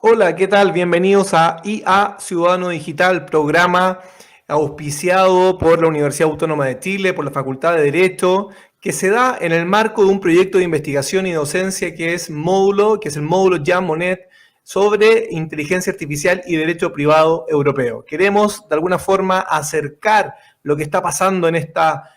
Hola, ¿qué tal? Bienvenidos a IA Ciudadano Digital, programa auspiciado por la Universidad Autónoma de Chile, por la Facultad de Derecho, que se da en el marco de un proyecto de investigación y docencia que es el módulo Jean Monnet sobre inteligencia artificial y derecho privado europeo. Queremos de alguna forma acercar lo que está pasando en esta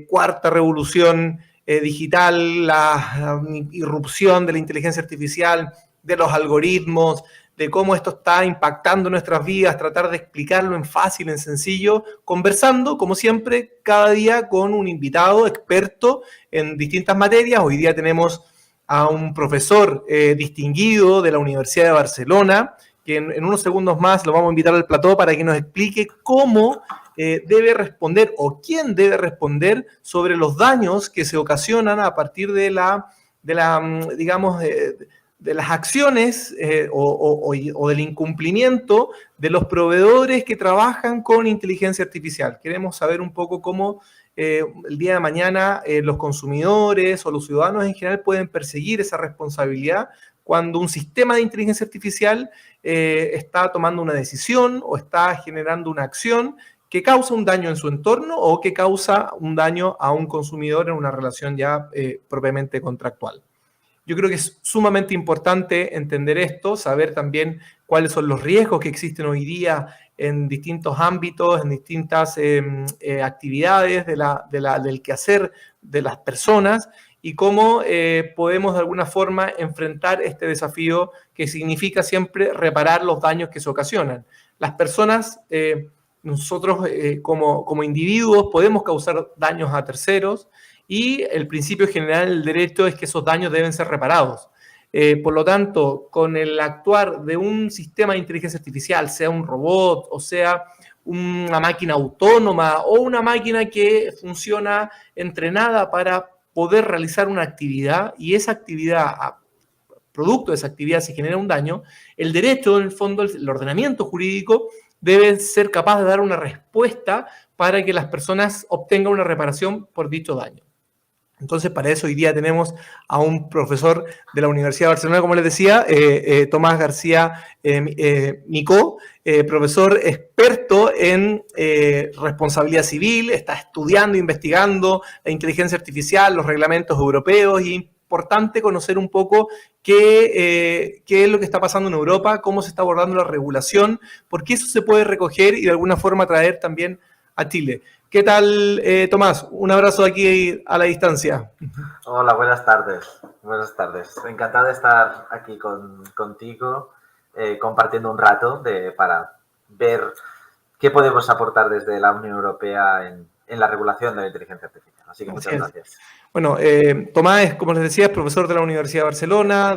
cuarta revolución digital, la irrupción de la inteligencia artificial, de los algoritmos, de cómo esto está impactando nuestras vidas, tratar de explicarlo en fácil, en sencillo, conversando, como siempre, cada día con un invitado experto en distintas materias. Hoy día tenemos a un profesor distinguido de la Universidad de Barcelona, que en unos segundos más lo vamos a invitar al plató para que nos explique cómo debe responder o quién debe responder sobre los daños que se ocasionan a partir de digamos, de las acciones o del incumplimiento de los proveedores que trabajan con inteligencia artificial. Queremos saber un poco cómo el día de mañana los consumidores o los ciudadanos en general pueden perseguir esa responsabilidad cuando un sistema de inteligencia artificial está tomando una decisión o está generando una acción que causa un daño en su entorno o que causa un daño a un consumidor en una relación ya propiamente contractual. Yo creo que es sumamente importante entender esto, saber también cuáles son los riesgos que existen hoy día en distintos ámbitos, en distintas actividades del quehacer de las personas y cómo podemos de alguna forma enfrentar este desafío que significa siempre reparar los daños que se ocasionan. Las personas, nosotros como individuos podemos causar daños a terceros, y el principio general del derecho es que esos daños deben ser reparados. Por lo tanto, con el actuar de un sistema de inteligencia artificial, sea un robot o sea una máquina autónoma o una máquina que funciona entrenada para poder realizar una actividad y esa actividad, producto de esa actividad, se genera un daño, el derecho, en el fondo, el ordenamiento jurídico debe ser capaz de dar una respuesta para que las personas obtengan una reparación por dicho daño. Entonces, para eso hoy día tenemos a un profesor de la Universidad de Barcelona, como les decía, Tomás García Micó, profesor experto en responsabilidad civil, está estudiando, investigando la inteligencia artificial, los reglamentos europeos, y es importante conocer un poco qué es lo que está pasando en Europa, cómo se está abordando la regulación, porque eso se puede recoger y de alguna forma traer también a Chile. ¿Qué tal, Tomás? Un abrazo aquí a la distancia. Hola, buenas tardes. Buenas tardes. Encantado de estar aquí contigo, compartiendo un rato para ver qué podemos aportar desde la Unión Europea en la regulación de la inteligencia artificial. Así que Así muchas es. gracias. Bueno, Tomás, como les decía, es profesor de la Universidad de Barcelona,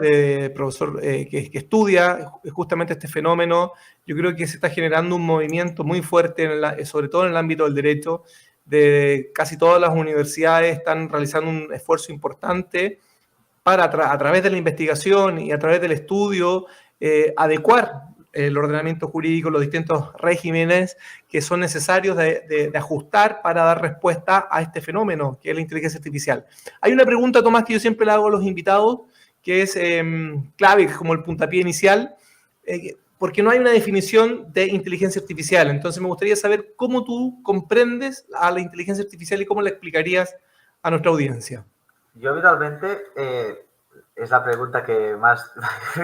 profesor que estudia justamente este fenómeno. Yo creo que se está generando un movimiento muy fuerte, sobre todo en el ámbito del derecho. De casi todas las universidades están realizando un esfuerzo importante para, a través de la investigación y a través del estudio, adecuar el ordenamiento jurídico, los distintos regímenes que son necesarios de ajustar para dar respuesta a este fenómeno que es la inteligencia artificial. Hay una pregunta, Tomás, que yo siempre le hago a los invitados, que es clave, como el puntapié inicial, porque no hay una definición de inteligencia artificial. Entonces me gustaría saber cómo tú comprendes a la inteligencia artificial y cómo la explicarías a nuestra audiencia. Yo habitualmente es la pregunta que más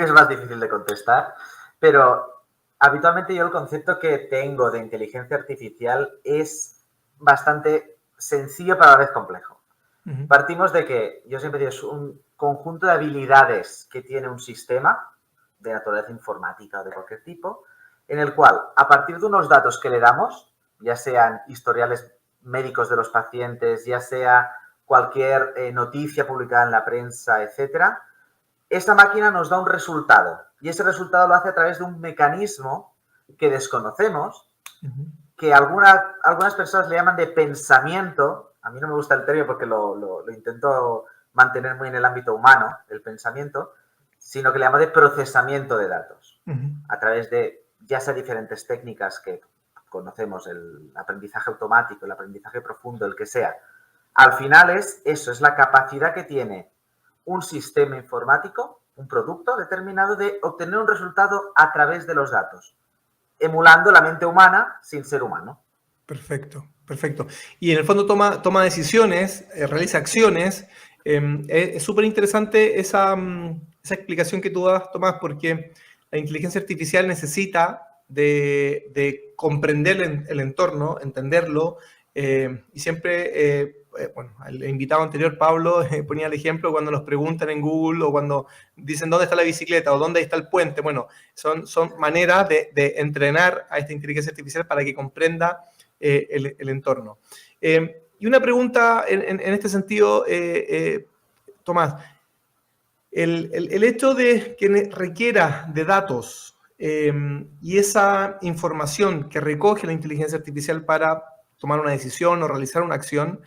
es más difícil de contestar, pero habitualmente yo el concepto que tengo de inteligencia artificial es bastante sencillo pero a la vez complejo. Uh-huh. Partimos de que yo siempre digo es un conjunto de habilidades que tiene un sistema de naturaleza informática o de cualquier tipo, en el cual a partir de unos datos que le damos, ya sean historiales médicos de los pacientes, ya sea cualquier noticia publicada en la prensa, etcétera, esta máquina nos da un resultado y ese resultado lo hace a través de un mecanismo que desconocemos, que algunas personas le llaman de pensamiento. A mí no me gusta el término porque lo intento mantener muy en el ámbito humano, el pensamiento, sino que le llamo de procesamiento de datos, a través de ya sea diferentes técnicas que conocemos, el aprendizaje automático, el aprendizaje profundo, el que sea. Al final es eso, es la capacidad que tiene un sistema informático un producto determinado, de obtener un resultado a través de los datos, emulando la mente humana sin ser humano. Perfecto, perfecto. Y en el fondo toma decisiones, realiza acciones. Es súper interesante esa explicación que tú das, Tomás, porque la inteligencia artificial necesita de comprender el entorno, entenderlo, y siempre, bueno, el invitado anterior, Pablo, ponía el ejemplo cuando nos preguntan en Google o cuando dicen dónde está la bicicleta o dónde está el puente. Bueno, son maneras de entrenar a esta inteligencia artificial para que comprenda el entorno. Y una pregunta en este sentido, Tomás, el hecho de que requiera de datos y esa información que recoge la inteligencia artificial para tomar una decisión o realizar una acción,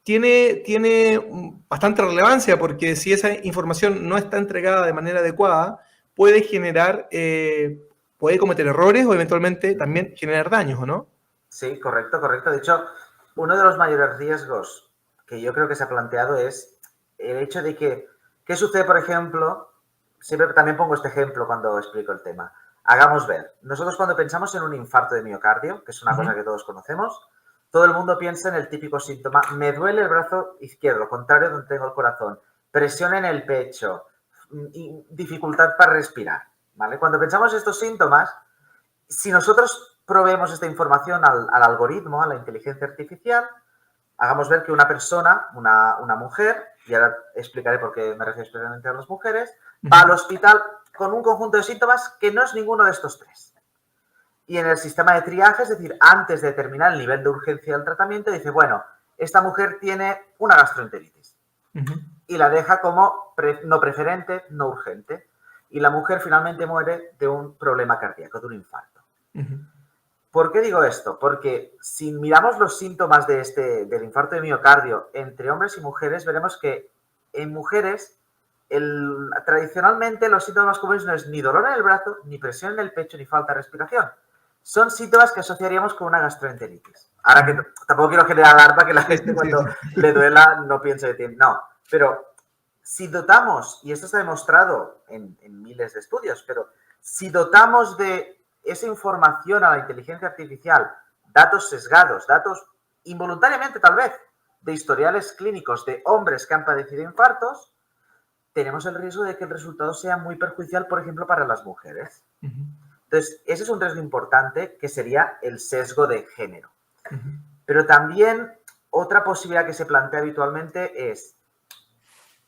tiene bastante relevancia porque si esa información no está entregada de manera adecuada, puede generar, puede cometer errores o eventualmente también generar daños, ¿o no? Sí, correcto, correcto. De hecho, uno de los mayores riesgos que yo creo que se ha planteado es el hecho de que, ¿qué sucede, por ejemplo? Siempre también pongo este ejemplo cuando explico el tema. Hagamos ver, nosotros cuando pensamos en un infarto de miocardio, que es una cosa que todos conocemos, todo el mundo piensa en el típico síntoma, me duele el brazo izquierdo, contrario donde tengo el corazón, presión en el pecho, y dificultad para respirar, ¿vale? Cuando pensamos estos síntomas, si nosotros proveemos esta información al algoritmo, a la inteligencia artificial, hagamos ver que una persona, una mujer, y ahora explicaré por qué me refiero especialmente a las mujeres, va al hospital con un conjunto de síntomas que no es ninguno de estos tres. Y en el sistema de triaje, es decir, antes de determinar el nivel de urgencia del tratamiento, dice, bueno, esta mujer tiene una gastroenteritis. Y la deja como no preferente, no urgente. Y la mujer finalmente muere de un problema cardíaco, de un infarto. ¿Por qué digo esto? Porque si miramos los síntomas del infarto de miocardio entre hombres y mujeres, veremos que en mujeres tradicionalmente los síntomas más comunes no es ni dolor en el brazo, ni presión en el pecho, ni falta de respiración. Son síntomas que asociaríamos con una gastroenteritis. Ahora que tampoco quiero generar alarma que la gente cuando le duela no piense de ti. No, pero si dotamos, y esto está demostrado en miles de estudios, pero si dotamos de esa información a la inteligencia artificial, datos sesgados, datos involuntariamente tal vez, de historiales clínicos de hombres que han padecido infartos, tenemos el riesgo de que el resultado sea muy perjudicial, por ejemplo, para las mujeres. Entonces, ese es un riesgo importante que sería el sesgo de género. Pero también otra posibilidad que se plantea habitualmente es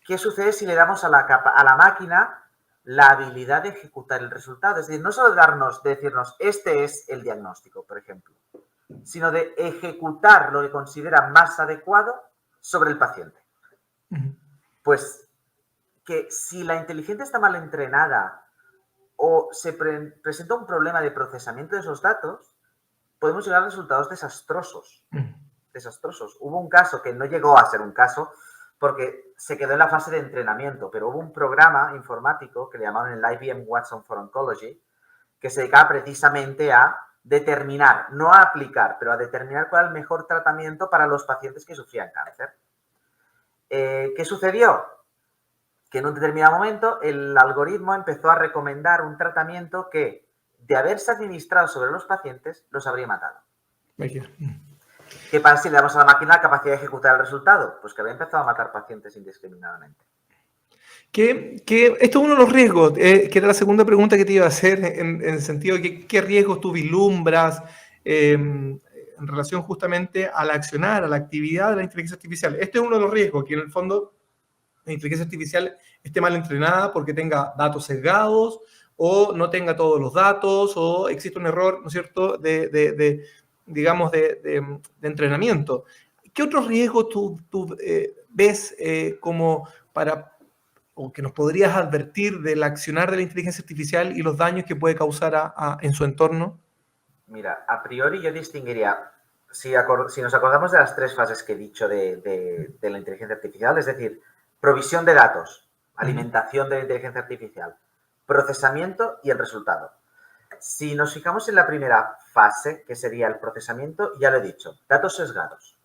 ¿qué sucede si le damos a la máquina la habilidad de ejecutar el resultado? Es decir, no solo decirnos, este es el diagnóstico, por ejemplo, sino de ejecutar lo que considera más adecuado sobre el paciente. Pues que si la inteligencia está mal entrenada o se presenta un problema de procesamiento de esos datos, podemos llegar a resultados desastrosos. Desastrosos. Hubo un caso que no llegó a ser un caso, porque se quedó en la fase de entrenamiento, pero hubo un programa informático que le llamaban el IBM Watson for Oncology, que se dedicaba precisamente a determinar, no a aplicar, pero a determinar cuál era el mejor tratamiento para los pacientes que sufrían cáncer. ¿Qué sucedió? Que en un determinado momento el algoritmo empezó a recomendar un tratamiento que, de haberse administrado sobre los pacientes, los habría matado. ¿Qué pasa si le damos a la máquina la capacidad de ejecutar el resultado? Pues que había empezado a matar pacientes indiscriminadamente. Que esto es uno de los riesgos, que era la segunda pregunta que te iba a hacer, en el sentido de qué riesgos tú vislumbras en relación justamente al accionar, a la actividad de la inteligencia artificial. Este es uno de los riesgos, que en el fondo la inteligencia artificial esté mal entrenada porque tenga datos sesgados o no tenga todos los datos o existe un error, ¿no es cierto?, digamos, de entrenamiento. ¿Qué otros riesgos tú ves como para, o que nos podrías advertir del accionar de la inteligencia artificial y los daños que puede causar en su entorno? Mira, a priori yo distinguiría, si nos acordamos de las tres fases que he dicho de la inteligencia artificial, es decir, provisión de datos, alimentación de la inteligencia artificial, procesamiento y el resultado. Si nos fijamos en la primera fase, que sería el procesamiento, ya lo he dicho, datos sesgados.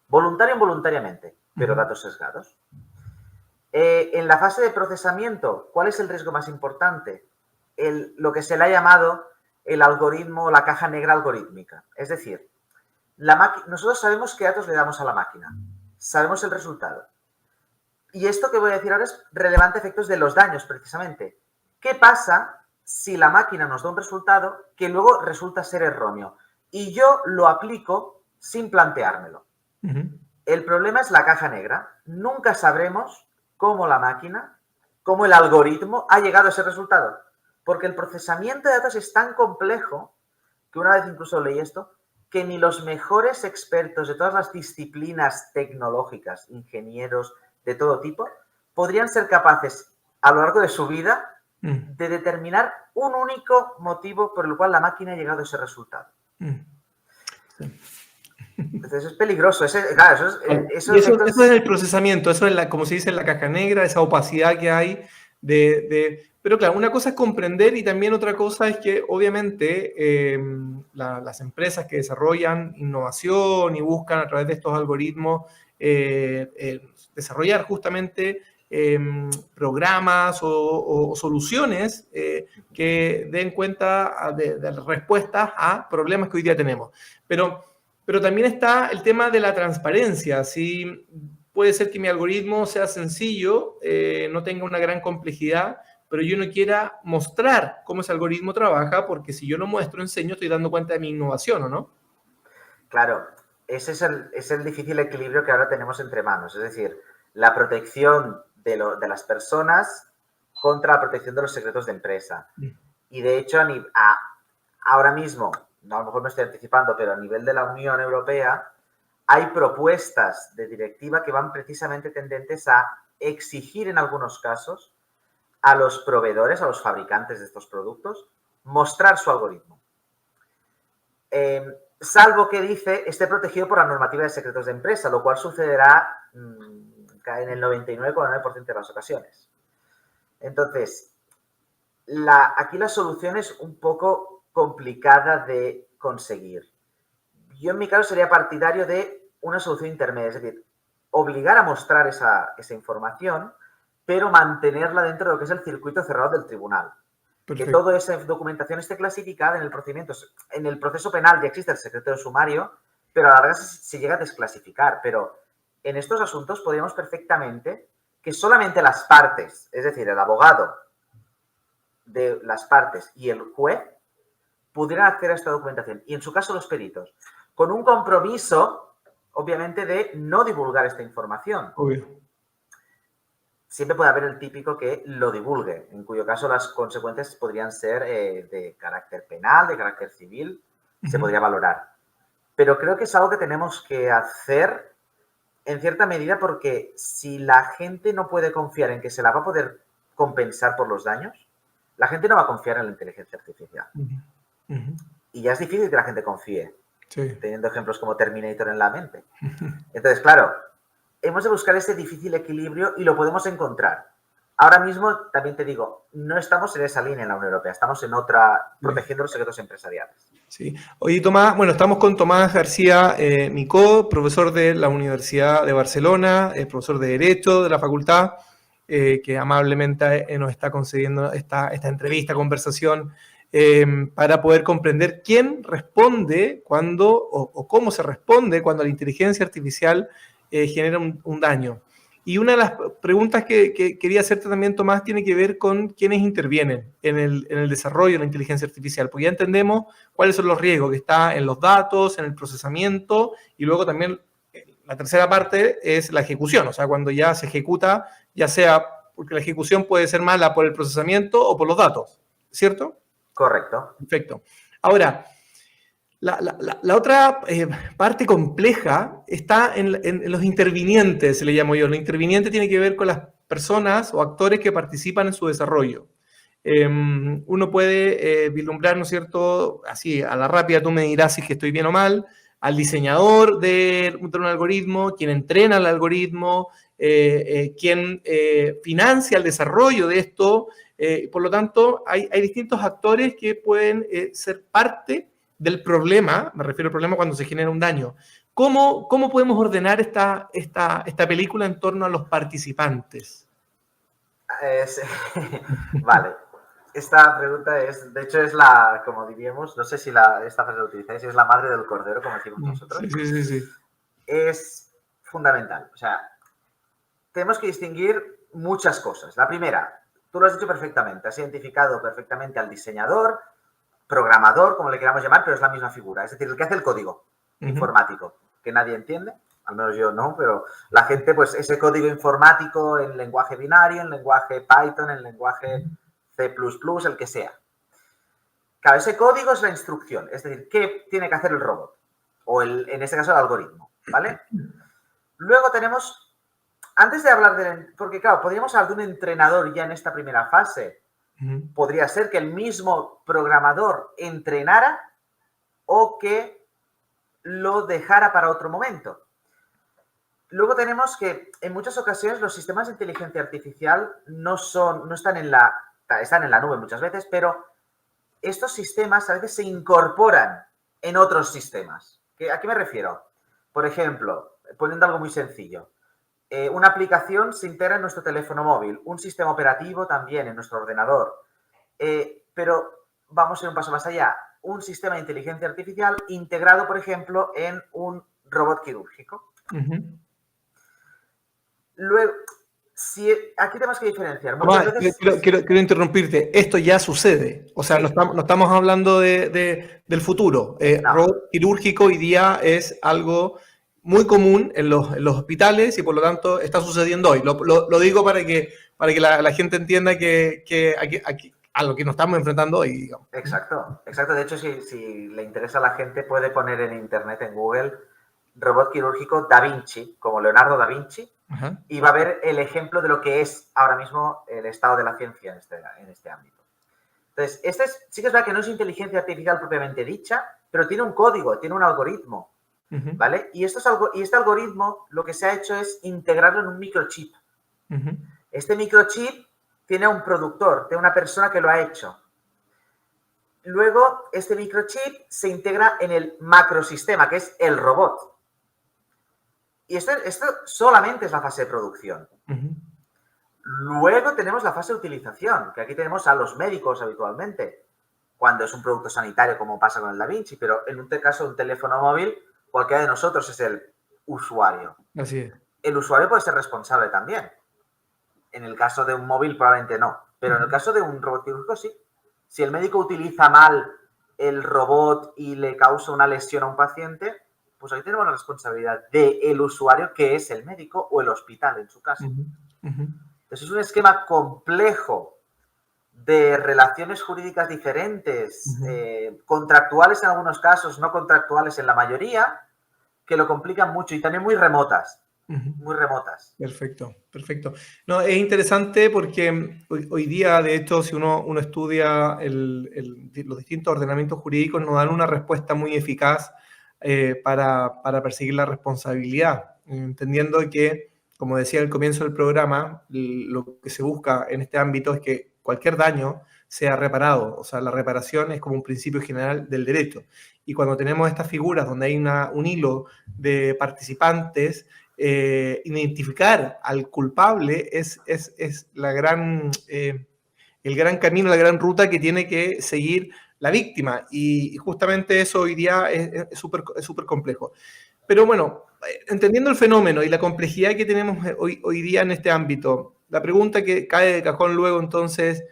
Voluntario o involuntariamente, pero datos sesgados. En la fase de procesamiento, ¿cuál es el riesgo más importante? Lo que se le ha llamado el algoritmo, la caja negra algorítmica. Es decir, nosotros sabemos qué datos le damos a la máquina, sabemos el resultado. Y esto que voy a decir ahora es relevante a efectos de los daños, precisamente. ¿Qué pasa si la máquina nos da un resultado que luego resulta ser erróneo? Y yo lo aplico sin planteármelo. El problema es la caja negra. Nunca sabremos cómo la máquina, cómo el algoritmo ha llegado a ese resultado. Porque el procesamiento de datos es tan complejo que una vez incluso leí esto, que ni los mejores expertos de todas las disciplinas tecnológicas, ingenieros de todo tipo, podrían ser capaces a lo largo de su vida de determinar un único motivo por el cual la máquina ha llegado a ese resultado. Entonces es peligroso. Eso es el procesamiento, eso es como se dice en la caja negra, esa opacidad que hay Pero claro, una cosa es comprender y también otra cosa es que obviamente las empresas que desarrollan innovación y buscan a través de estos algoritmos desarrollar justamente programas o soluciones que den cuenta de respuestas a problemas que hoy día tenemos. Pero también está el tema de la transparencia. Si puede ser que mi algoritmo sea sencillo, no tenga una gran complejidad, pero yo no quiera mostrar cómo ese algoritmo trabaja, porque si yo lo muestro, enseño, estoy dando cuenta de mi innovación, ¿o no? Claro, ese es el difícil equilibrio que ahora tenemos entre manos. Es decir, la protección de las personas contra la protección de los secretos de empresa. Y de hecho, ahora mismo, a lo mejor me estoy anticipando, pero a nivel de la Unión Europea, hay propuestas de directiva que van precisamente tendentes a exigir en algunos casos a los proveedores, a los fabricantes de estos productos, mostrar su algoritmo. Salvo que dice esté protegido por la normativa de secretos de empresa, lo cual sucederá en el 99,9% de las ocasiones. Entonces, aquí la solución es un poco complicada de conseguir. Yo en mi caso sería partidario de una solución intermedia, es decir, obligar a mostrar esa información, pero mantenerla dentro de lo que es el circuito cerrado del tribunal. Perfecto. Que toda esa documentación esté clasificada en el procedimiento. En el proceso penal ya existe el secreto de sumario, pero a la larga se llega a desclasificar. Pero en estos asuntos podríamos perfectamente que solamente las partes, es decir, el abogado de las partes y el juez, pudieran acceder a esta documentación. Y en su caso los peritos, con un compromiso, obviamente, de no divulgar esta información. Obvio. Siempre puede haber el típico que lo divulgue, en cuyo caso las consecuencias podrían ser de carácter penal, de carácter civil, se podría valorar. Pero creo que es algo que tenemos que hacer en cierta medida porque si la gente no puede confiar en que se la va a poder compensar por los daños, la gente no va a confiar en la inteligencia artificial. Y ya es difícil que la gente confíe, teniendo ejemplos como Terminator en la mente. Entonces, claro, hemos de buscar ese difícil equilibrio y lo podemos encontrar. Ahora mismo, también te digo, no estamos en esa línea en la Unión Europea, estamos en otra, protegiendo los secretos empresariales. Sí. Oye, Tomás, bueno, estamos con Tomás García Micó, profesor de la Universidad de Barcelona, profesor de Derecho de la Facultad, que amablemente nos está concediendo esta entrevista, conversación, para poder comprender quién responde cuando, o cómo se responde cuando la inteligencia artificial genera un daño. Y una de las preguntas que quería hacerte también, Tomás, tiene que ver con quiénes intervienen en el desarrollo de la inteligencia artificial, porque ya entendemos cuáles son los riesgos que está en los datos, en el procesamiento, y luego también la tercera parte es la ejecución, o sea, cuando ya se ejecuta, ya sea porque la ejecución puede ser mala por el procesamiento o por los datos, ¿cierto? Correcto. Perfecto. Ahora, la otra parte compleja está en los intervinientes, se le llamo yo. Los intervinientes tiene que ver con las personas o actores que participan en su desarrollo. Uno puede vislumbrar, ¿no es cierto? Así, a la rápida tú me dirás si es que estoy bien o mal, al diseñador de un algoritmo, quien entrena el algoritmo, quien financia el desarrollo de esto. Por lo tanto, hay distintos actores que pueden ser parte del problema, me refiero al problema cuando se genera un daño. ¿Cómo podemos ordenar esta película en torno a los participantes? Vale. Esta pregunta es, de hecho, es la, como diríamos, no sé si esta frase la utilizáis, es la madre del cordero, como decimos nosotros. Sí. Es fundamental. O sea, tenemos que distinguir muchas cosas. La primera, tú lo has dicho perfectamente, has identificado perfectamente al diseñador, programador, como le queramos llamar, pero es la misma figura. Es decir, el que hace el código informático, que nadie entiende, al menos yo no, pero la gente, pues ese código informático en lenguaje binario, en lenguaje Python, en lenguaje C++, el que sea. Claro, ese código es la instrucción, es decir, ¿qué tiene que hacer el robot? O en este caso el algoritmo, ¿vale? Luego tenemos, antes de hablar de, porque claro, podríamos hablar de un entrenador ya en esta primera fase. Podría ser que el mismo programador entrenara o que lo dejara para otro momento. Luego tenemos que en muchas ocasiones los sistemas de inteligencia artificial no están en la nube muchas veces, pero estos sistemas a veces se incorporan en otros sistemas. ¿A qué me refiero? Por ejemplo, poniendo algo muy sencillo, una aplicación se integra en nuestro teléfono móvil, un sistema operativo también en nuestro ordenador, pero vamos a ir un paso más allá, un sistema de inteligencia artificial integrado, por ejemplo, en un robot quirúrgico. Luego, aquí tenemos que diferenciar. Muchas veces... quiero interrumpirte. Esto ya sucede. O sea, sí. no estamos hablando del futuro. No. Robot quirúrgico hoy día es algo muy común en los hospitales y por lo tanto está sucediendo hoy. Lo digo para que la gente entienda que aquí a lo que nos estamos enfrentando hoy, digamos. Exacto. De hecho, si le interesa a la gente, puede poner en internet, en Google, robot quirúrgico Da Vinci, como Leonardo da Vinci, y va a ver el ejemplo de lo que es ahora mismo el estado de la ciencia en este ámbito. Entonces, sí que es verdad que no es inteligencia artificial propiamente dicha, pero tiene un código, tiene un algoritmo, ¿vale? Y este algoritmo lo que se ha hecho es integrarlo en un microchip. Este microchip tiene un productor, tiene una persona que lo ha hecho. Luego, este microchip se integra en el macrosistema, que es el robot. Y esto solamente es la fase de producción. Luego tenemos la fase de utilización, que aquí tenemos a los médicos habitualmente, cuando es un producto sanitario, como pasa con el Da Vinci, pero en un caso de un teléfono móvil, cualquiera de nosotros es el usuario. Así es. El usuario puede ser responsable también. En el caso de un móvil probablemente no, pero en el caso de un robot quirúrgico sí. Si el médico utiliza mal el robot y le causa una lesión a un paciente, pues ahí tenemos la responsabilidad del usuario, que es el médico o el hospital, en su caso. Entonces es un esquema complejo de relaciones jurídicas diferentes, contractuales en algunos casos, no contractuales en la mayoría, que lo complican mucho y también muy remotas. Muy remotas. Perfecto. No, es interesante porque hoy día, de hecho, si uno estudia los distintos ordenamientos jurídicos, nos dan una respuesta muy eficaz para perseguir la responsabilidad, entendiendo que, como decía al comienzo del programa, lo que se busca en este ámbito es que cualquier daño sea reparado. O sea, la reparación es como un principio general del derecho. Y cuando tenemos estas figuras donde hay un hilo de participantes, identificar al culpable es el gran camino, la gran ruta que tiene que seguir la víctima. Y justamente eso hoy día es súper complejo. Pero bueno, entendiendo el fenómeno y la complejidad que tenemos hoy día en este ámbito, la pregunta que cae de cajón luego entonces,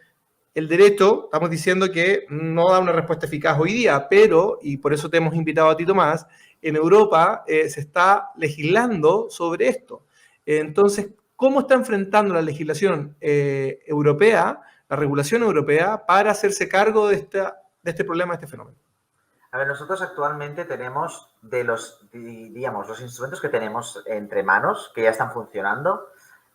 el derecho, estamos diciendo que no da una respuesta eficaz hoy día, pero, y por eso te hemos invitado a ti, Tomás, en Europa se está legislando sobre esto. Entonces, ¿cómo está enfrentando la legislación europea, la regulación europea, para hacerse cargo de este problema, de este fenómeno? A ver, nosotros actualmente tenemos los instrumentos que tenemos entre manos, que ya están funcionando,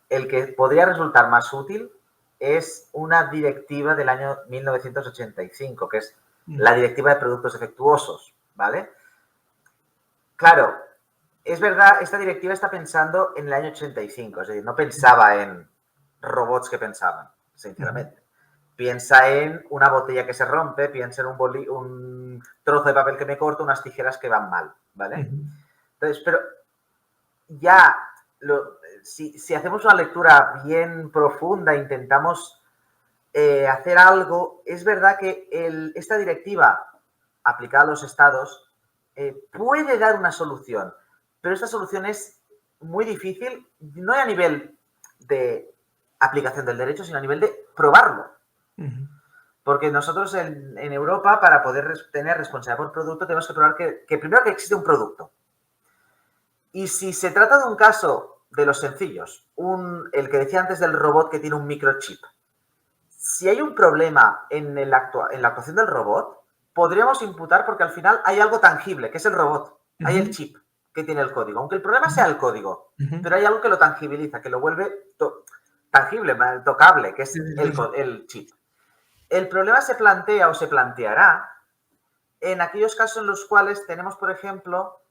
el que podría resultar más útil es una directiva del año 1985, que es la Directiva de Productos Defectuosos, ¿vale? Claro, es verdad, esta directiva está pensando en el año 85, es decir, no pensaba en robots que pensaban, sinceramente. Piensa en una botella que se rompe, piensa en un trozo de papel que me corto, unas tijeras que van mal, ¿vale? Entonces, pero ya si hacemos una lectura bien profunda, intentamos hacer algo, es verdad que esta directiva aplicada a los estados puede dar una solución, pero esta solución es muy difícil, no a nivel de aplicación del derecho, sino a nivel de probarlo. Uh-huh. Porque nosotros en Europa, para poder tener responsabilidad por producto, tenemos que probar que primero que existe un producto. Y si se trata de un caso de los sencillos, el que decía antes del robot que tiene un microchip, si hay un problema en la actuación del robot, podríamos imputar porque al final hay algo tangible, que es el robot, uh-huh. Hay el chip que tiene el código, aunque el problema sea el código, uh-huh. Pero hay algo que lo tangibiliza, que lo vuelve tangible, tocable, que es el chip. El problema se plantea o se planteará en aquellos casos en los cuales tenemos, por ejemplo,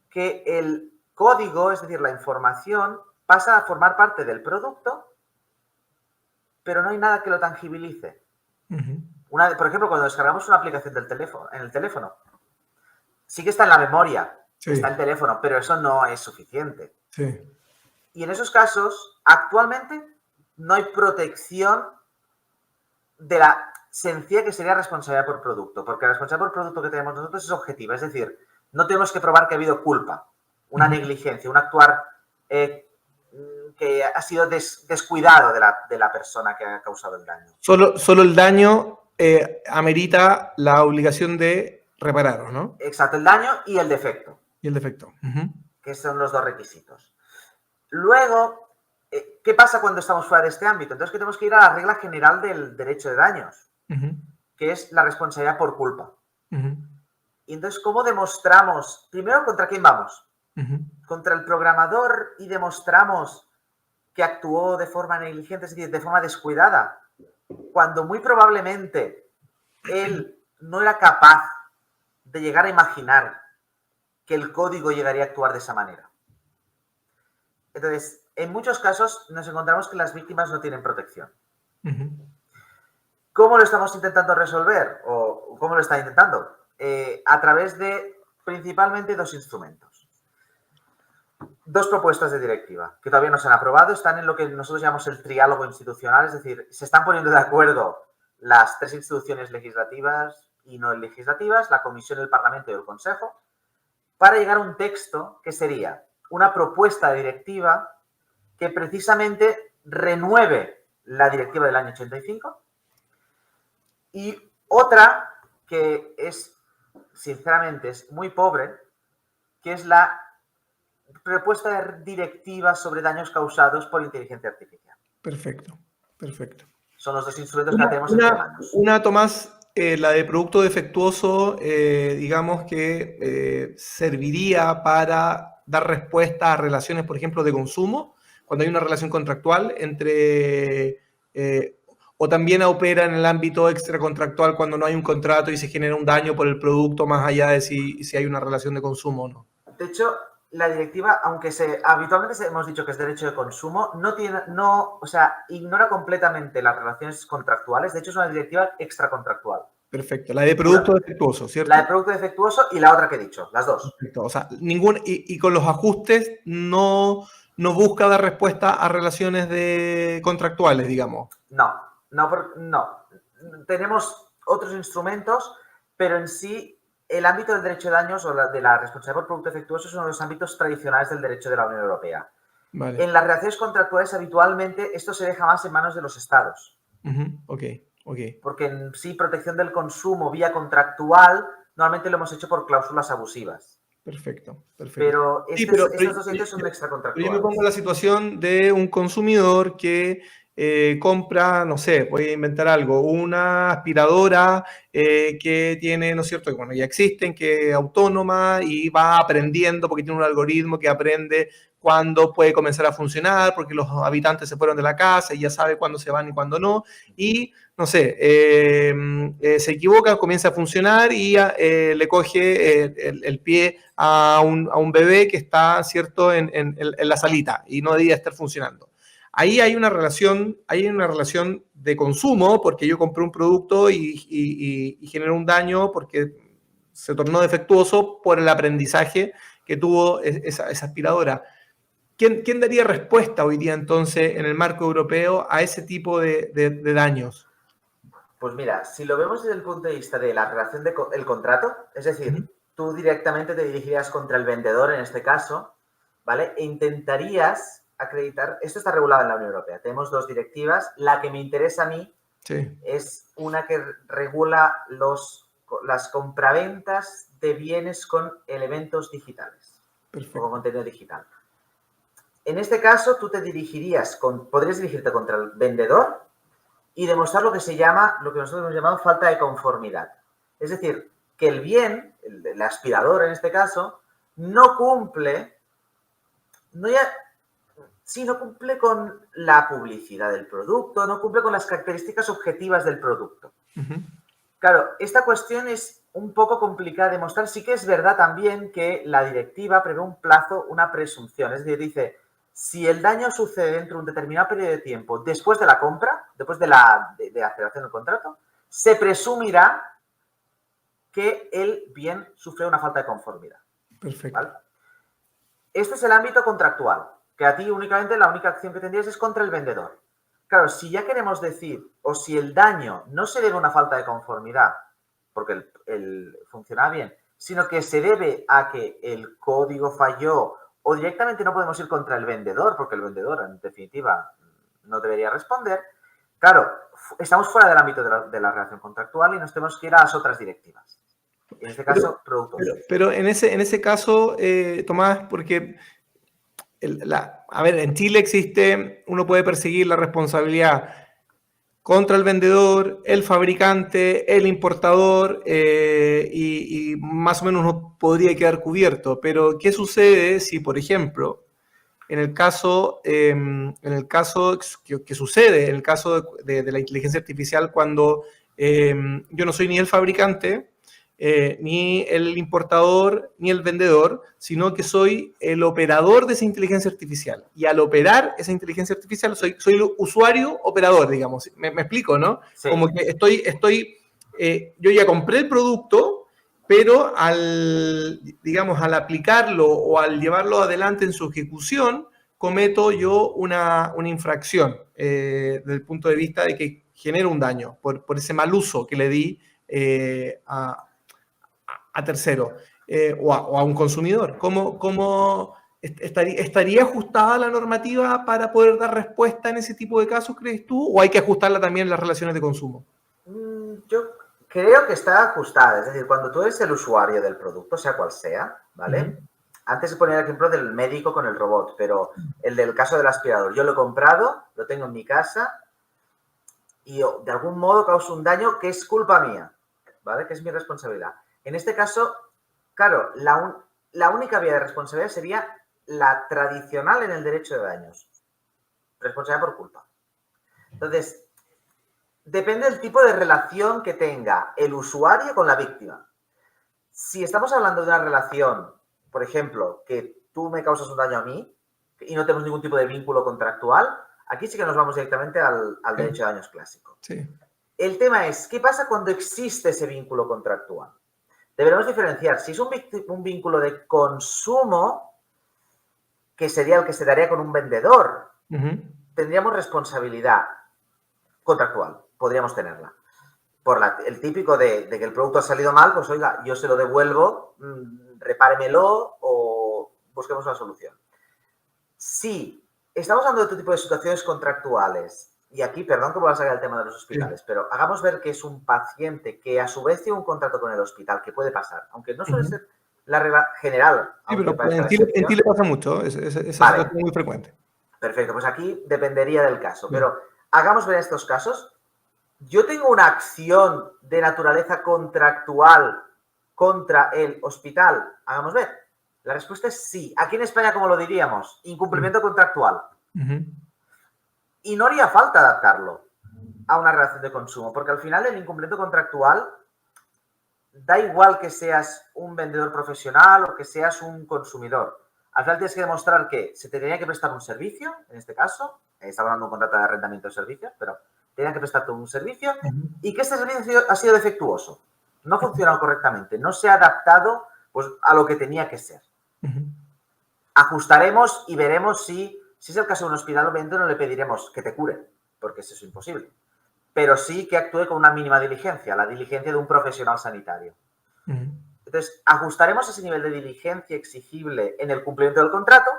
que el código, es decir, la información, pasa a formar parte del producto, pero no hay nada que lo tangibilice. Uh-huh. Por ejemplo, cuando descargamos una aplicación en el teléfono, sí que está en la memoria, sí. Está el teléfono, pero eso no es suficiente. Sí. Y en esos casos, actualmente, no hay protección de la sencilla que sería responsabilidad por producto, porque la responsabilidad por producto que tenemos nosotros es objetiva, es decir, no tenemos que probar que ha habido culpa, una uh-huh. negligencia, un actuar que ha sido descuidado de la persona que ha causado el daño. Solo el daño amerita la obligación de reparar, ¿no? Exacto, el daño y el defecto. Y el defecto. Uh-huh. Que son los dos requisitos. Luego, ¿qué pasa cuando estamos fuera de este ámbito? Entonces, que tenemos que ir a la regla general del derecho de daños, uh-huh. que es la responsabilidad por culpa. Uh-huh. Y entonces, ¿cómo demostramos? Primero, ¿contra quién vamos? Uh-huh. Contra el programador y demostramos que actuó de forma negligente, es decir, de forma descuidada, cuando muy probablemente él no era capaz de llegar a imaginar que el código llegaría a actuar de esa manera. Entonces, en muchos casos nos encontramos que las víctimas no tienen protección. Uh-huh. ¿Cómo lo estamos intentando resolver? ¿O cómo lo está intentando? A través de principalmente dos instrumentos. Dos propuestas de directiva que todavía no se han aprobado, están en lo que nosotros llamamos el triálogo institucional, es decir, se están poniendo de acuerdo las tres instituciones legislativas y no legislativas, la Comisión, el Parlamento y el Consejo, para llegar a un texto que sería una propuesta de directiva que precisamente renueve la directiva del año 85 y otra que es, sinceramente, es muy pobre, que es la propuesta de directiva sobre daños causados por inteligencia artificial. Perfecto, perfecto. Son los dos instrumentos que tenemos entre manos. Una, Tomás, la de producto defectuoso, digamos que serviría para dar respuesta a relaciones, por ejemplo, de consumo, cuando hay una relación contractual entre... o también opera en el ámbito extracontractual cuando no hay un contrato y se genera un daño por el producto más allá de si hay una relación de consumo o no. De hecho, la directiva, aunque habitualmente hemos dicho que es derecho de consumo, ignora completamente las relaciones contractuales. De hecho, es una directiva extracontractual. Perfecto. La de producto defectuoso, ¿cierto? La de producto defectuoso y la otra que he dicho, las dos. Perfecto. O sea, y con los ajustes no busca dar respuesta a relaciones contractuales, digamos. No. Tenemos otros instrumentos, pero en sí el ámbito del derecho de daños o de la responsabilidad por producto defectuoso es uno de los ámbitos tradicionales del derecho de la Unión Europea. Vale. En las relaciones contractuales habitualmente esto se deja más en manos de los estados. Uh-huh. Ok. Porque en sí protección del consumo vía contractual normalmente lo hemos hecho por cláusulas abusivas. Perfecto. Pero estos dos entes son extracontractuales. Yo me pongo en la situación de un consumidor que compra, no sé, voy a inventar algo, una aspiradora que tiene, ¿no es cierto?, que bueno, ya existen, que es autónoma y va aprendiendo porque tiene un algoritmo que aprende cuándo puede comenzar a funcionar, porque los habitantes se fueron de la casa y ya sabe cuándo se van y cuándo no, y, no sé, se equivoca, comienza a funcionar y le coge el pie a un bebé que está, ¿cierto?, en la salita y no debería estar funcionando. Ahí hay una relación de consumo, porque yo compré un producto y generó un daño porque se tornó defectuoso por el aprendizaje que tuvo esa aspiradora. ¿quién daría respuesta hoy día entonces en el marco europeo a ese tipo de daños? Pues mira, si lo vemos desde el punto de vista de la relación del contrato, es decir, tú directamente te dirigirías contra el vendedor en este caso, ¿vale? E intentarías acreditar, esto está regulado en la Unión Europea, tenemos 2 directivas, la que me interesa a mí es una que regula las compraventas de bienes con elementos digitales. Perfecto. O con contenido digital. En este caso, tú podrías dirigirte contra el vendedor y demostrar lo que nosotros hemos llamado falta de conformidad. Es decir, que el bien, el aspirador en este caso, no cumple con la publicidad del producto, no cumple con las características objetivas del producto. Claro, esta cuestión es un poco complicada de demostrar. Sí que es verdad también que la directiva prevé un plazo, una presunción. Es decir, dice, si el daño sucede dentro de un determinado periodo de tiempo después de la compra, después de la aceleración del contrato, se presumirá que el bien sufre una falta de conformidad. Perfecto. ¿Vale? Este es el ámbito contractual, que a ti únicamente la única acción que tendrías es contra el vendedor. Claro, si ya queremos decir, o si el daño no se debe a una falta de conformidad, porque funcionaba bien, sino que se debe a que el código falló o directamente no podemos ir contra el vendedor, porque el vendedor, en definitiva, no debería responder, claro, estamos fuera del ámbito de la relación contractual y nos tenemos que ir a las otras directivas. En este caso, productos. Pero en ese caso, Tomás, porque en Chile existe, uno puede perseguir la responsabilidad contra el vendedor, el fabricante, el importador, y más o menos uno podría quedar cubierto. Pero, ¿qué sucede si, por ejemplo, en el caso que sucede, en el caso de la inteligencia artificial, cuando yo no soy ni el fabricante, ni el importador, ni el vendedor, sino que soy el operador de esa inteligencia artificial. Y al operar esa inteligencia artificial, soy el usuario operador, digamos. ¿Me explico, no? Sí. Como que yo ya compré el producto, pero al aplicarlo o al llevarlo adelante en su ejecución, cometo yo una infracción desde el punto de vista de que genero un daño por ese mal uso que le di a tercero o a un consumidor. ¿Cómo estaría ajustada la normativa para poder dar respuesta en ese tipo de casos, crees tú? ¿O hay que ajustarla también en las relaciones de consumo? Yo creo que está ajustada. Es decir, cuando tú eres el usuario del producto, sea cual sea, ¿vale? Antes se ponía el ejemplo del médico con el robot, pero el del caso del aspirador. Yo lo he comprado, lo tengo en mi casa y de algún modo causo un daño que es culpa mía, ¿vale? Que es mi responsabilidad. En este caso, claro, la única vía de responsabilidad sería la tradicional en el derecho de daños. Responsabilidad por culpa. Entonces, depende del tipo de relación que tenga el usuario con la víctima. Si estamos hablando de una relación, por ejemplo, que tú me causas un daño a mí y no tenemos ningún tipo de vínculo contractual, aquí sí que nos vamos directamente al derecho de daños clásico. Sí. El tema es, ¿qué pasa cuando existe ese vínculo contractual? Deberemos diferenciar. Si es un vínculo de consumo, que sería el que se daría con un vendedor, tendríamos responsabilidad contractual. Podríamos tenerla. Por el típico de que el producto ha salido mal, pues oiga, yo se lo devuelvo, repáremelo o busquemos una solución. Si estamos hablando de otro tipo de situaciones contractuales, y aquí, perdón que voy a sacar el tema de los hospitales, pero hagamos ver que es un paciente que a su vez tiene un contrato con el hospital, que puede pasar, aunque no suele ser la regla general. Sí, pero en Chile pasa mucho, esa situación es muy frecuente. Perfecto, pues aquí dependería del caso, pero hagamos ver estos casos. Yo tengo una acción de naturaleza contractual contra el hospital. Hagamos ver. La respuesta es sí. Aquí en España, ¿cómo lo diríamos? Incumplimiento contractual. Y no haría falta adaptarlo a una relación de consumo, porque al final el incumplimiento contractual da igual que seas un vendedor profesional o que seas un consumidor. Al final tienes que demostrar que se te tenía que prestar un servicio, en este caso, estamos hablando de un contrato de arrendamiento de servicios, pero tenían que prestarte un servicio y que este servicio ha sido defectuoso, no ha funcionado correctamente, no se ha adaptado pues, a lo que tenía que ser. ajustaremos y veremos si es el caso de un hospital, obviamente no le pediremos que te cure, porque eso es imposible. Pero sí que actúe con una mínima diligencia, la diligencia de un profesional sanitario. Entonces, ajustaremos ese nivel de diligencia exigible en el cumplimiento del contrato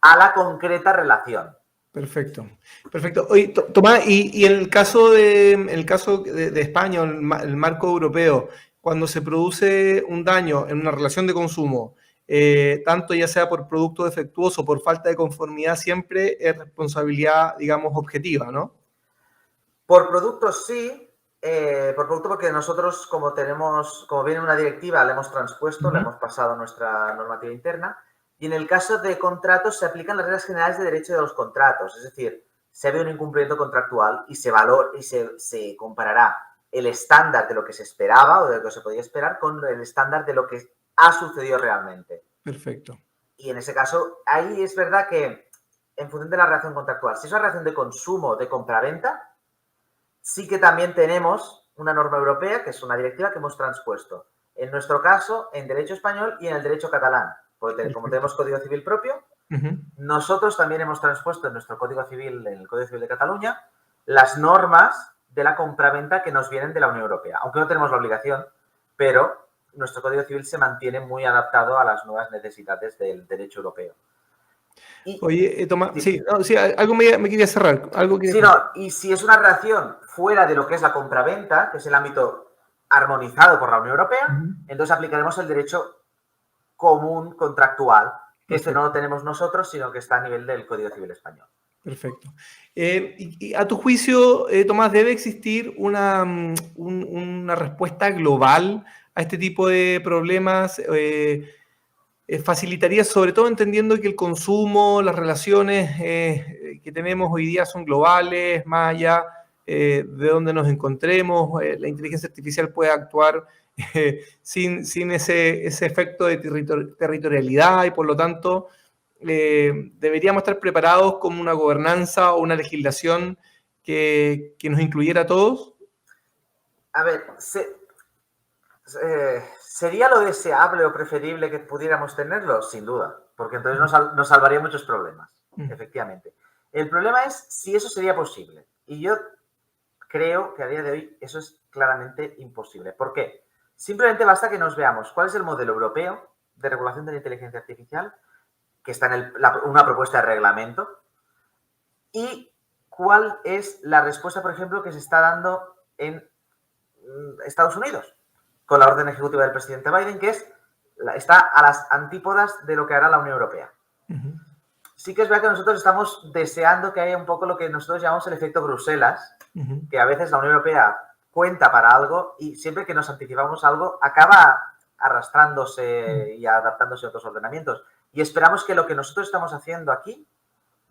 a la concreta relación. Perfecto, perfecto. Oye, Tomás, y en el caso de España, el marco europeo, cuando se produce un daño en una relación de consumo, tanto ya sea por producto defectuoso o por falta de conformidad, siempre es responsabilidad, digamos, objetiva, ¿no? Por productos sí, por producto porque nosotros como viene una directiva, la hemos transpuesto, la hemos pasado a nuestra normativa interna, y en el caso de contratos se aplican las reglas generales de derecho de los contratos, es decir, se ve un incumplimiento contractual y se comparará el estándar de lo que se esperaba o de lo que se podía esperar con el estándar de lo que ha sucedido realmente. Perfecto. Y en ese caso, ahí es verdad que en función de la relación contractual, si es una relación de consumo, de compraventa, sí que también tenemos una norma europea, que es una directiva que hemos transpuesto. En nuestro caso, en derecho español y en el derecho catalán. Porque como tenemos código civil propio, nosotros también hemos transpuesto en nuestro código civil, en el Código Civil de Cataluña, las normas de la compraventa que nos vienen de la Unión Europea. Aunque no tenemos la obligación, pero nuestro Código Civil se mantiene muy adaptado a las nuevas necesidades del derecho europeo. Oye, Tomás, sí, algo me quería cerrar. Y si es una relación fuera de lo que es la compraventa, que es el ámbito armonizado por la Unión Europea, entonces aplicaremos el derecho común contractual, que este no lo tenemos nosotros, sino que está a nivel del Código Civil español. Perfecto. Y a tu juicio, Tomás, ¿debe existir una respuesta global a este tipo de problemas? Facilitaría, sobre todo entendiendo que el consumo, las relaciones que tenemos hoy día son globales, más allá de donde nos encontremos, la inteligencia artificial puede actuar sin ese efecto de territorialidad y por lo tanto deberíamos estar preparados como una gobernanza o una legislación que nos incluyera a todos. A ver, ¿sería lo deseable o preferible que pudiéramos tenerlo? Sin duda, porque entonces nos salvaría muchos problemas, efectivamente. El problema es si eso sería posible. Y yo creo que a día de hoy eso es claramente imposible. ¿Por qué? Simplemente basta que nos veamos cuál es el modelo europeo de regulación de la inteligencia artificial, que está en una propuesta de reglamento, y cuál es la respuesta, por ejemplo, que se está dando en Estados Unidos, con la orden ejecutiva del presidente Biden, que está a las antípodas de lo que hará la Unión Europea. Sí que es verdad que nosotros estamos deseando que haya un poco lo que nosotros llamamos el efecto Bruselas, que a veces la Unión Europea cuenta para algo y siempre que nos anticipamos algo acaba arrastrándose y adaptándose a otros ordenamientos. Y esperamos que lo que nosotros estamos haciendo aquí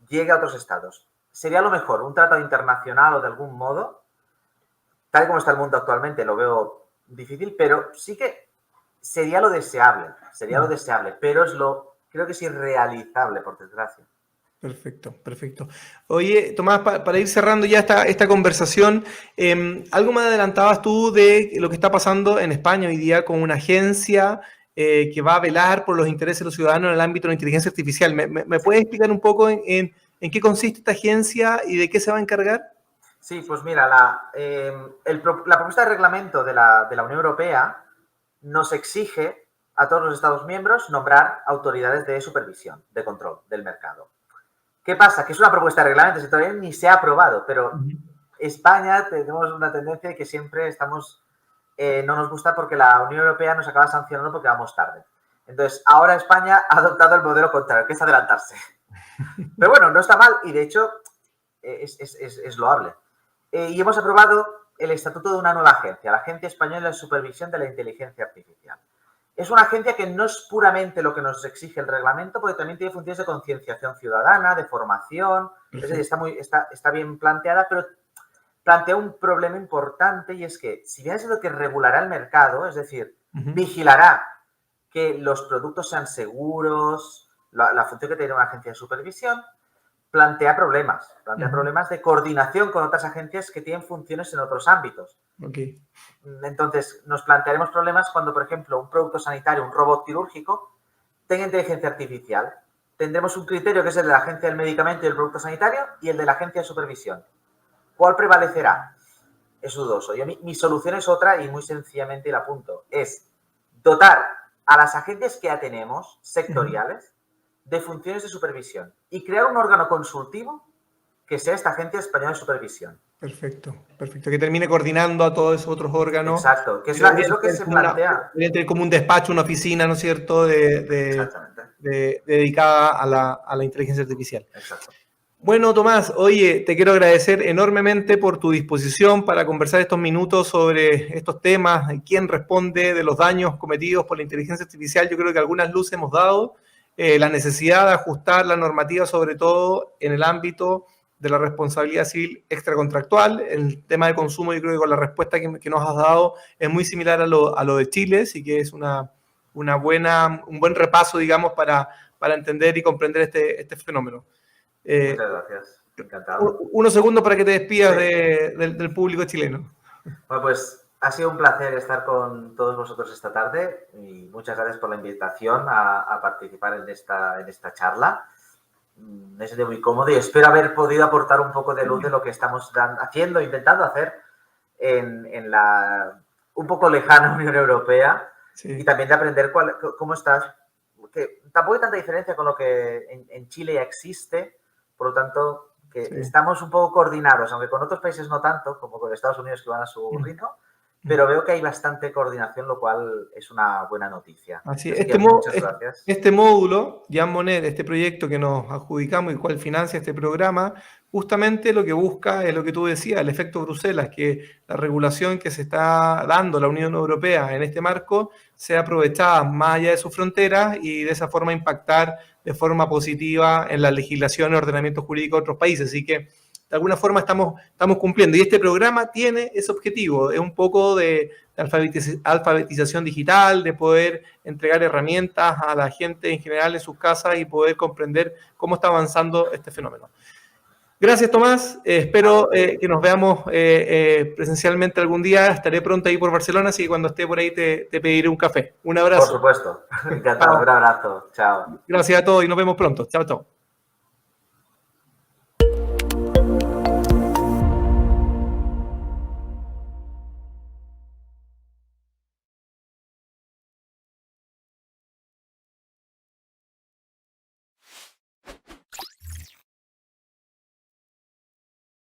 llegue a otros estados. Sería lo mejor, un tratado internacional o de algún modo, tal y como está el mundo actualmente, lo veo difícil, pero sí que sería lo deseable, pero creo que es irrealizable, por desgracia. Perfecto, perfecto. Oye, Tomás, para ir cerrando ya esta conversación, algo me adelantabas tú de lo que está pasando en España hoy día con una agencia que va a velar por los intereses de los ciudadanos en el ámbito de la inteligencia artificial. ¿Me puedes explicar un poco en qué consiste esta agencia y de qué se va a encargar? Sí, pues mira, la propuesta de reglamento de la Unión Europea nos exige a todos los Estados miembros nombrar autoridades de supervisión, de control del mercado. ¿Qué pasa? Que es una propuesta de reglamento, todavía ni se ha aprobado, pero España tenemos una tendencia que siempre no nos gusta porque la Unión Europea nos acaba sancionando porque vamos tarde. Entonces, ahora España ha adoptado el modelo contrario, que es adelantarse. Pero bueno, no está mal y de hecho es loable. Y hemos aprobado el estatuto de una nueva agencia, la Agencia Española de Supervisión de la Inteligencia Artificial. Es una agencia que no es puramente lo que nos exige el reglamento, porque también tiene funciones de concienciación ciudadana, de formación. Es decir, está bien planteada, pero plantea un problema importante y es que, si bien es lo que regulará el mercado, es decir, vigilará que los productos sean seguros, la función que tiene una agencia de supervisión, plantea problemas de coordinación con otras agencias que tienen funciones en otros ámbitos. Okay. Entonces, nos plantearemos problemas cuando, por ejemplo, un producto sanitario, un robot quirúrgico, tenga inteligencia artificial, tendremos un criterio que es el de la Agencia del Medicamento y el Producto Sanitario y el de la Agencia de Supervisión. ¿Cuál prevalecerá? Es dudoso. Mi solución es otra y muy sencillamente la apunto. Es dotar a las agencias que ya tenemos, sectoriales, de funciones de supervisión y crear un órgano consultivo que sea esta Agencia Española de Supervisión. Perfecto, perfecto. Que termine coordinando a todos esos otros órganos. Exacto, que es lo que se plantea. Tener como un despacho, una oficina, ¿no es cierto?, dedicada a la inteligencia artificial. Exacto. Bueno, Tomás, oye, te quiero agradecer enormemente por tu disposición para conversar estos minutos sobre estos temas, quién responde de los daños cometidos por la inteligencia artificial. Yo creo que algunas luces hemos dado, la necesidad de ajustar la normativa, sobre todo en el ámbito de la responsabilidad civil extracontractual. El tema de consumo, yo creo que con la respuesta que nos has dado es muy similar a lo de Chile, así que es un buen repaso, digamos, para entender y comprender este fenómeno. Muchas gracias, encantado. Unos segundos para que te despidas del público chileno. Bueno, pues ha sido un placer estar con todos vosotros esta tarde y muchas gracias por la invitación a participar en esta charla. Me he sentido muy cómodo y espero haber podido aportar un poco de luz de lo que estamos intentando hacer en la un poco lejana Unión Europea, sí. Y también de aprender cómo estás, que tampoco hay tanta diferencia con lo que en Chile ya existe, por lo tanto, que sí. Estamos un poco coordinados, aunque con otros países no tanto, como con Estados Unidos que van a su ritmo, pero veo que hay bastante coordinación, lo cual es una buena noticia. Así, muchas gracias. Este módulo, Jean Monnet, este proyecto que nos adjudicamos y cual financia este programa, justamente lo que busca es lo que tú decías, el efecto Bruselas, que la regulación que se está dando la Unión Europea en este marco sea aprovechada más allá de sus fronteras y de esa forma impactar de forma positiva en la legislación y ordenamiento jurídico de otros países. Así que de alguna forma estamos cumpliendo. Y este programa tiene ese objetivo, es un poco de alfabetización digital, de poder entregar herramientas a la gente en general en sus casas y poder comprender cómo está avanzando este fenómeno. Gracias, Tomás. Espero que nos veamos presencialmente algún día. Estaré pronto ahí por Barcelona, así que cuando esté por ahí te pediré un café. Un abrazo. Por supuesto. Encantado. Un abrazo. Chao. Gracias a todos y nos vemos pronto. Chao, chao.